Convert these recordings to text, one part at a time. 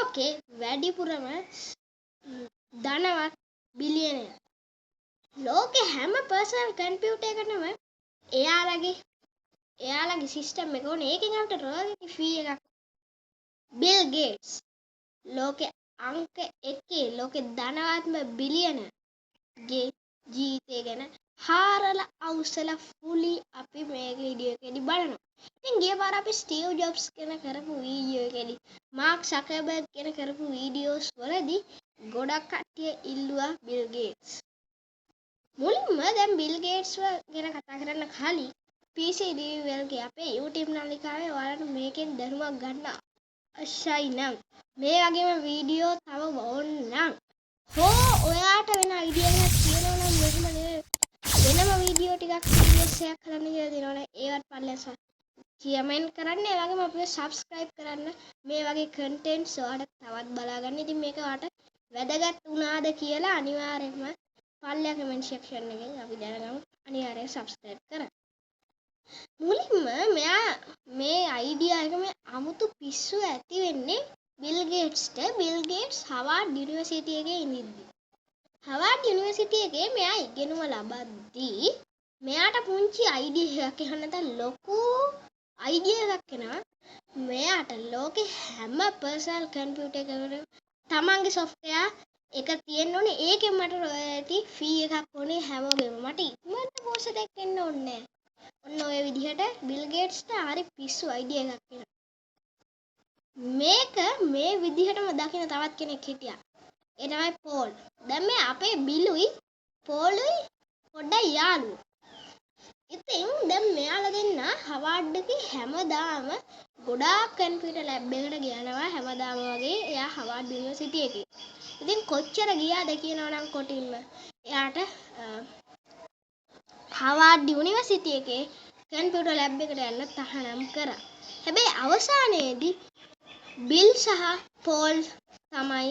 ලෝකේ වැඩිපුරම ධනවත් බිලියනර්. ලෝකේ හැම පර්සනල් කම්පියුටර් එකකටම එයාලගේ සිස්ටම් එක ඕනේ. ඒකෙන් අපිට රොයල්ටි ෆී එකක්. බිල් ගේට්ස් ලෝකේ අංක 1 ලෝකේ ධනවත්ම බිලියනර් ගේ ජීවිතය ගැන හාරලා අවුස්සලා ෆුලි අපි මේ වීඩියෝ එකේදී බලනවා. ඉතින් ගිය පාර අපි ස්ටීව් ජොබ්ස් ගැන කරපු වීඩියෝ එකේදී මාක් සකර්බර්ග් ගැන කරපු වීඩියෝස් වලදී ගොඩක් කට්ටිය ඉල්ලුවා බිල් ගේට්ස්. මුලින්ම දැන් බිල් ගේට්ස් ගැන කතා කරන්න කලින් PCD වලගේ අපේ YouTube නාලිකාවේ ඔයාලට මේකෙන් දැනුමක් ගන්න අවශ්‍යයි නම් මේ වගේම වීඩියෝ තව ඕන නම් ඔයාට වෙන අයිඩියා එකක් තියෙනවා නම් වෙනම වීඩියෝ ටිකක් සීරියස් එකක් කරන්න කියලා දෙනවනේ ඒවත් පල්ලෙස කමෙන්ට් කරන්න. ඒ වගේම අපිව සබ්ස්ක්‍රයිබ් කරන්න. මේ වගේ කන්ටෙන්ට්ස් ඔයාලට තවත් බලා ගන්න. ඉතින් මේක ඔයාලට වැදගත් වුණාද කියලා අනිවාර්යයෙන්ම පල්ලෙය කමෙන්ට් සෙක්ෂන් එකෙන් අපි දැනගමු. අනිවාර්යයෙන් සබ්ස්ක්‍රයිබ් කරන්න. මුලින්ම මෙයා මේ අයිඩියා එක මේ අමුතු පිස්සු ඇති වෙන්නේ බිල් ගේට්ස්ට. බිල් ගේට්ස් හවාඩ් යුනිවර්සිටි එකේ ඉඳිද්දී හවාඩ් යුනිවර්සිටි එකේ මෙයා ඉගෙනුම ලබද්දී මෙයාට පුංචි අයිඩියා එකක් එහෙම නැත්නම් ලොකු අයිඩියා එකක් එනවා. මෙයාට ලෝකේ හැම පර්සනල් කම්පියුටර් එකකටම තමන්ගේ software එක තියෙන්න ඕනේ. ඒකෙන් මට royalty fee එකක් ඕනේ හැමෝගෙම. මට ඉක්මනට පෝස්ට් එකක් එන්න ඕනේ. ඔන්න ඔය විදිහට බිල් ගේට්ස්ට හරි පිස්සු අයිඩියා එකක් එනවා. මේක මේ විදිහටම දකින තවත් කෙනෙක් හිටියා. ඒ තමයි පෝල්. දැන් මේ අපේ බිලුයි පෝලුයි පොඩ්ඩක් යාළුවෝ. ඉතින් දැන් මෙයාලා දෙන්න හවාඩ් එකේ හැමදාම ගොඩාක් කම්පියුටර් ලැබ් එකට ගියනවා හැමදාම වගේ. එයා හවාඩ් යුනිවර්සිටි එකේ. ඉතින් කොච්චර ගියාද කියනවා නම් කොටින්ම එයාට හවාඩ් යුනිවර්සිටි එකේ කම්පියුටර් ලැබ් එකට යන්න තහනම් කරා. හැබැයි අවසානයේදී බිල් සහ පෝල් තමයි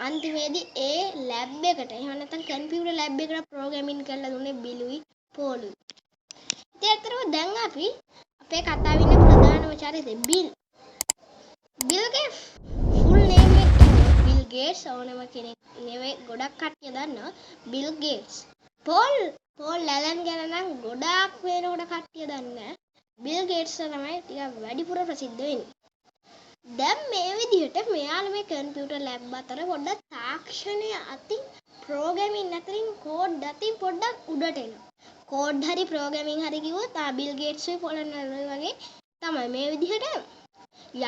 අන්තිමේදී ඒ ලැබ් එකට එහෙම නැත්නම් කම්පියුටර් ලැබ් එකට ප්‍රෝග්‍රෑමින් කරලා දුන්නේ බිලුයි පෝලුයි. ඉතින් අතරම දැන් අපි අපේ කතාවේ ඉන්න ප්‍රධානම චරිතේ බිල්ගේ ෆුල් නේම් එක බිල් ගේට්ස් ඕනම කෙනෙක් නෙවෙයි. ගොඩක් කට්ටිය දන්නවා බිල් ගේට්ස්. පෝල් ඇලන් ගැන නම් ගොඩාක් වෙනකොට කට්ටිය දන්නේ. බිල් ගේට්ස් තමයි ටිකක් වැඩිපුර ප්‍රසිද්ධ වෙන්නේ. දැන් මේ විදිහට මෙයාලා මේ කම්පියුටර් ලැබ් අතර පොඩ්ඩක් තාක්ෂණය අතින් ප්‍රෝග්‍රෑමින් අතරින් කෝඩ් අතින් පොඩ්ඩක් උඩට එනවා. කෝඩ් හරි ප්‍රෝග්‍රෑමින් හරි කිව්වොත් බිල් ගේට්ස් පොලන වගේ තමයි. මේ විදිහට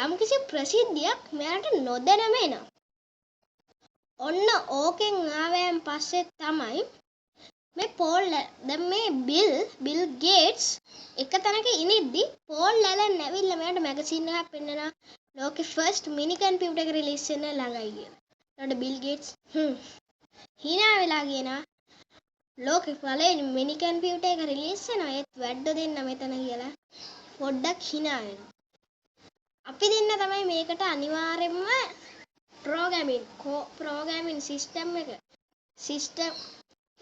යම්කිසි ප්‍රසිද්ධියක් මෙයාට නොදැනම එනවා. ඔන්න ඕකෙන් ආවයන් පස්සේ තමයි මේ පෝල් දැන් මේ බිල් ගේට්ස් එක තැනක ඉනිද්දි පෝල් ඇලන් ඇවිල්ලා මෙයාට මැගසින් එකක් පෙන්නනවා. ලෝකේ ෆස්ට් මිනි කම්පියුටර් එක රිලීස් වෙන ළඟයි කියලා. ඊට බිල් ගේට්ස් hina වෙලා කියනවා ලෝකේ පළවෙනි මිනි කම්පියුටර් එක රිලීස් වෙනවා. ඒත් වැඩ දෙන්න මෙතන කියලා පොඩ්ඩක් hina වෙනවා. අපි දෙන්න තමයි මේකට අනිවාර්යයෙන්ම ප්‍රෝග්‍රෑමින් සිස්ටම්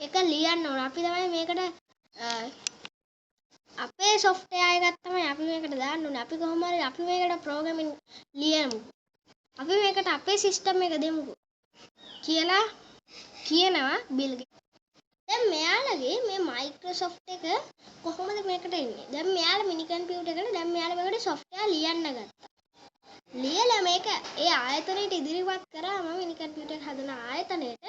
එක ලියන්න ඕන. අපි තමයි මේකට අපේ software එකක් තමයි අපි මේකට දාන්න ඕනේ. අපි කොහොම හරි අපි මේකට ප්‍රෝග්‍රෑමින් ලියමු. අපි මේකට අපේ සිස්ටම් එක දෙමු කියලා කියනවා බිල් ගේට්ස්. දැන් මෙයාලගේ මේ මයික්‍රොසොෆ්ට් එක කොහොමද මේකට එන්නේ? දැන් මෙයාලා මිනි කම්පියුටර් එකට දැන් මෙයාලා මේකට software ලියන්න ගත්තා. ලියලා මේක ඒ ආයතනයට ඉදිරිපත් කරාම මිනි කම්පියුටර් හදන ආයතනයට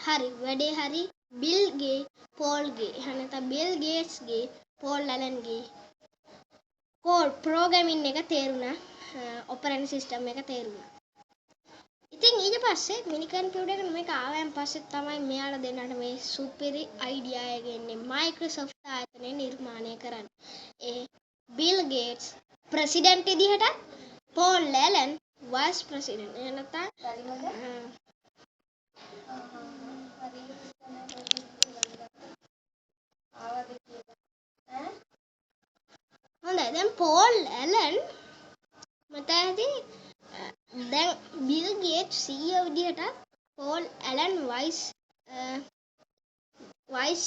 හරි වැඩේ හරි බිල්ගේ පෝල්ගේ එහෙම නැත්නම් බිල් ගේට්ස්ගේ පෝල් ඇලන්ගේ කෝඩ් ප්‍රෝග්‍රෑමින් එක තේරුණා. ඔපරේටින් සිස්ටම් එක තේරුණා. ඉතින් ඊට පස්සේ මිනි කම්පියුටර් එක මේක ආවයන් පස්සේ තමයි මෙයාලා දෙන්නට මේ සුපිරි අයිඩියා එක එන්නේ මයික්‍රොසොෆ්ට් ආයතනය නිර්මාණය කරන්න. ඒ බිල් ගේට්ස් ප්‍රෙසිඩන්ට් විදිහට පෝල් ඇලන් වයිස් ප්‍රෙසිඩන්ට් එහෙම හොඳයි. දැන් පෝල් ඇලන් මතයි දැන් බිල් ගේට්ස් CEO විදිහට පෝල් ඇලන් වයිස්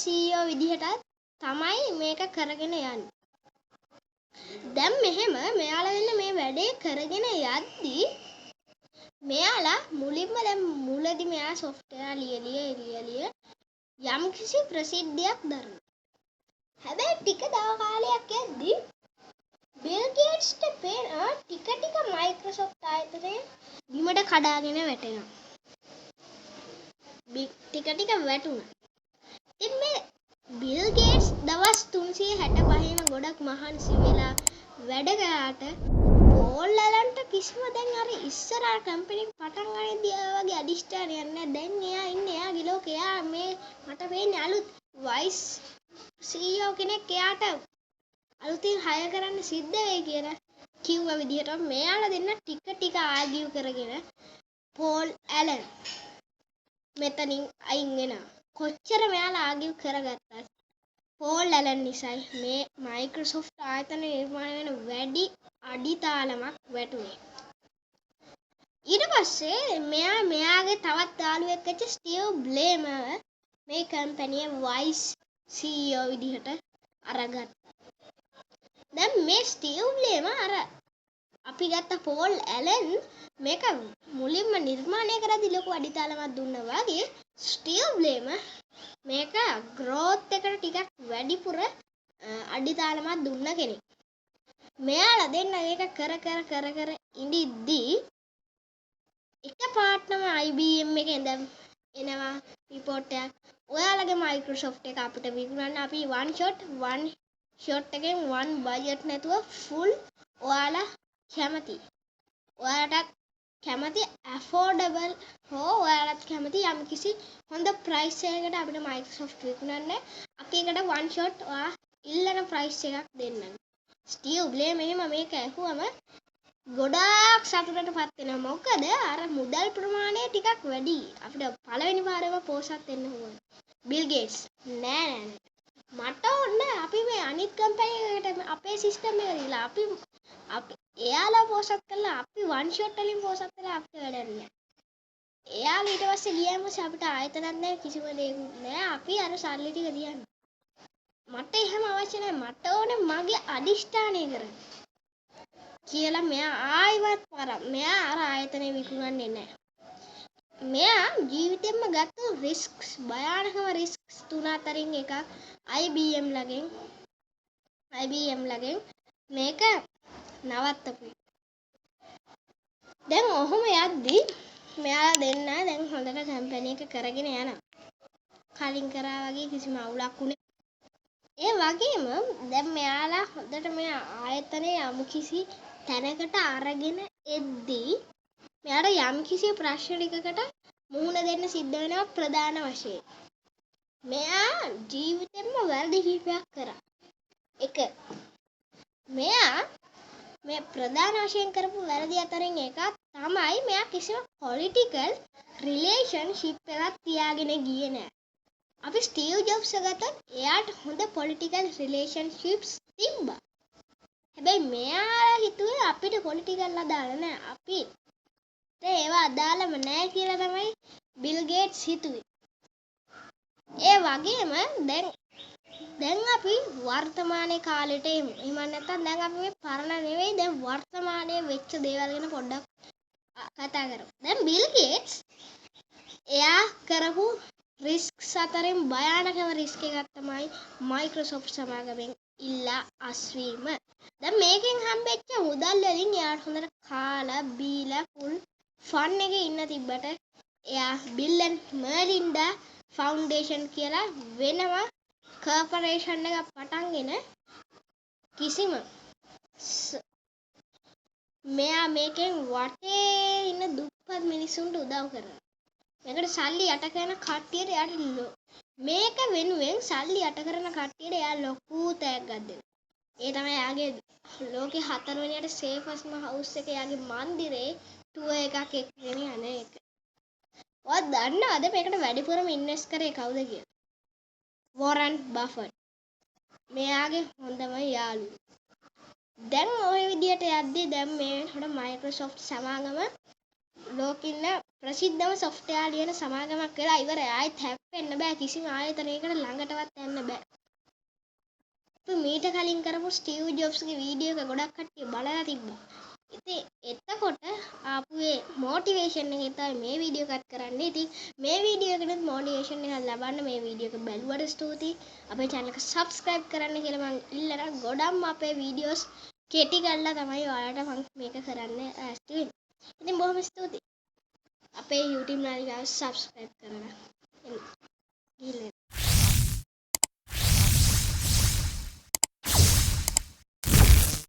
CEO විදිහට තමයි මේක කරගෙන යන්නේ. දැන් මෙහෙම මෙයාලා වෙන්න මේ වැඩේ කරගෙන යද්දී මෙයාලා මුලින්ම දැන් මුලදී මෙයා software ලිය යම්කිසි ප්‍රසිද්ධියක් දරනවා. හැබැයි ටික කාලයක් යද්දී බිල් ගේට්ස්ට පේන ටික මයික්‍රොසොෆ්ට් ආයතනය බිමට කඩාගෙන වැටෙනවා. ටික වැටුණා. ඉතින් මේ බිල් ගේට්ස් දවස් 365ම ගොඩක් මහන්සි වෙලා වැඩ කරාට පෝල් ඇලන්ට කිසිම දැන් අර ඉස්සර කම්පැනි එක පටන් ගන්නදී වගේ අදිෂ්ඨානයක් නැහැ. දැන් එයා ඉන්නේ එයාගේ ලෝකේ. එයා මේ මට වෙන්නේ අලුත් වයිස් CEO කෙනෙක් එයාට අලුතින් හය කරන්න සිද්ධ වෙයි කියලා කිව්ව විදිහට මෙයාලා දෙන්න ටික ආගියු කරගෙන පෝල් ඇලන් මෙතනින් අයින් වෙනවා. කොච්චර මෙයාලා ආගියු කරගත්තත් පෝල් ඇලන් නිසායි මේ මයික්‍රොසොෆ්ට් ආයතන නිර්මාණය වෙන වැඩි අඩිතාලමක් වැටුනේ. ඊට පස්සේ මෙයාගේ තවත් යාළුවෙක් වෙච්ච ස්ටීව් බ්ලේමර් මේ කම්පැනියේ වයිස් CEO විදිහට අරගත්තා. දැන් මේ ස්ටීව් බ්ලේමර් අර අපි ගත්ත පෝල් ඇලන් මේක මුලින්ම නිර්මාණය කරද්දී ලොකු අඩිතාලමක් දුන්නා වගේ ස්ටීව් බ්ලේමර් මේක growth එකට ටිකක් වැඩිපුර අඩිතාලමක් දුන්න කෙනෙක්. මෙයාලා දෙන්න මේක කර ඉඳිද්දී එකපාරටම IBM එකෙන් දැන් එනවා report එකක්. ඔයාලගේ Microsoft එක අපිට විකුණන්න අපි one shot එකෙන් one budget නැතුව full ඔයාලා කැමති. ඔයාලට කැමති affordable හෝ ඔයාලට කැමති යම්කිසි හොඳ price එකකට අපිට Microsoft විකුණන්න අපි එකට one shot ඔයා ඉල්ලන price එකක් දෙන්නම්. ස්ටීව් බ්ලේම් එහෙම මේක ඇහුවම ගොඩාක් සතුටටපත් වෙනවා. මොකද අර මුදල් ප්‍රමාණය ටිකක් වැඩි. අපිට පළවෙනි පාරේම පෝසත් වෙන්න ඕන. බිල් ගේට්ස් නෑ මට ඕන අපි මේ අනිත් කම්පැනි එකකට අපේ සිස්ටම් එක දීලා අපි එයාලා පෝසත් කළා අපි වන් ෂොට් වලින් පෝසත් කළා අපිට වැඩක් නෑ. එයාලා ඊට පස්සේ ගියාම අපිට ආයතනක් නෑ කිසිම දෙයක් නෑ. අපි අර සල්ලි ටික දියන්න. මට එහෙම අවශ්‍ය නෑ. මට ඕනේ මගේ අදිෂ්ඨානය කරන්න. කියලා මෙයා ආයිවත් මෙයා අර ආයතනය විකුණන්නේ නැහැ. මෙයා ජීවිතෙම ගත්ත රිස්ක්ස් භයානකම රිස්ක්ස් තුන අතරින් එකක් IBM ළගෙන් මේක නවත්තපු. දැන් ඔහොම යද්දි මෙයාලා දෙන්න දැන් හොඳට කම්පැනි එක කරගෙන යනවා. කලින් කරා වගේ කිසිම අවුලක් උනේ. ඒ වගේම දැන් මෙයාලා හොඳට මේ ආයතනයේ යම්කිසි තැනකට අරගෙන එද්දී මෙයාට යම්කිසි ප්‍රශ්න ටිකකට මුහුණ දෙන්න සිද්ධ වෙනවා ප්‍රධාන වශයෙන්. මෙයා ජීවිතෙම වැරදි කිහිපයක් කරා. එක මෙයා මේ ප්‍රධාන වශයෙන් කරපු වැරදි අතරින් එකක් තමයි මෙයා කිසිම පොලිටිකල් රිලේෂන්ෂිප් එකක් තියාගෙන ගියේ නෑ. අපි ස්ටීව් ජොබ්ස් ගත්තොත් එයාට හොඳ පොලිටිකල් රිලේෂන්ෂිප්ස් තිබ්බා. හැබැයි මෙයාලා හිතුවේ අපිට පොලිටිකල් අදාළ නෑ. අපිට ඒවා අදාළම නෑ කියලා තමයි බිල් ගේට්ස් හිතුවේ. ඒ වගේම දැන් අපි වර්තමානයේ කාලෙට එමු. එහෙම නැත්නම් දැන් අපි මේ පරණ නෙවෙයි දැන් වර්තමානයේ වෙච්ච දේවල් ගැන පොඩ්ඩක් කතා කරමු. දැන් බිල් ගේට්ස් එයා කරපු රිස්ක්ස් අතරින් භයානකම රිස්ක් එකක් තමයි මයික්‍රොසොෆ්ට් සමාගමෙන් ඉල්ලා අස්වීම. දැන් මේකෙන් හම්බෙච්ච මුදල් වලින් එයාට හොඳට කාලා බීලා ෆුල් ෆන් එකේ ඉන්න තිබ්බට එයා බිල් ඇන්ඩ් මර්ලින්ඩා ෆවුන්ඩේෂන් කියලා වෙනම කෝපරේෂන් එකක් පටන්ගෙන කිසිම මෙයා මේකෙන් වටේ ඉන්න දුප්පත් මිනිස්සුන්ට උදව් කරනවා. මේකට සල්ලි යට කරන කට්ටියට එයාට මේක වෙනුවෙන් සල්ලි යට කරන කට්ටියට එයා ලොකු තෑග්ගක් දෙනවා. ඒ තමයි එයාගේ ලෝකේ 4 වෙනියට සේෆස්ම හවුස් එක එයාගේ මන්දිරේ ටුවර් එකක් එක්කගෙන යන එක. ඔයා දන්නවද මේකට වැඩිපුරම ඉන්වෙස්ට් කරේ කවුද කියලා? වොරන් බෆට්. මෙයාගේ හොඳම යාළුවා. දැන් ওই විදියට යද්දී දැන් මේ මයික්‍රොසොෆ්ට් සමාගම ලෝකෙින් ප්‍රසිද්ධම software ලියන සමාගමක් වෙලා ඉවරයි. ආයෙත් හැප්පෙන්න බෑ. කිසිම ආයතනයකට ළඟටවත් යන්න බෑ. අපි මීට කලින් කරපු ස්ටීව් ජොබ්ස්ගේ වීඩියෝ එක ගොඩක් කට්ටිය බලලා තිබ්බා. ඉතින් එතකොට ආපු මොටිවේෂන් එකේ තමයි මේ වීඩියෝ එකත් කරන්නේ. ඉතින් මේ වීඩියෝ එකෙත් මොටිවේෂන් එකක් ලබන්න මේ වීඩියෝ එක බැලුවට ස්තුතියි. අපේ channel එක subscribe කරන්න කියලා මම ඉල්ලනවා. ගොඩක්ම අපේ වීඩියෝස් කෙටි කරලා තමයි ඔයාලට මම මේක කරන්න ඇස්ති වෙන්නේ. ඉතින් බොහොම ස්තුතියි. අපේ YouTube නාලිකාව subscribe කරන්න.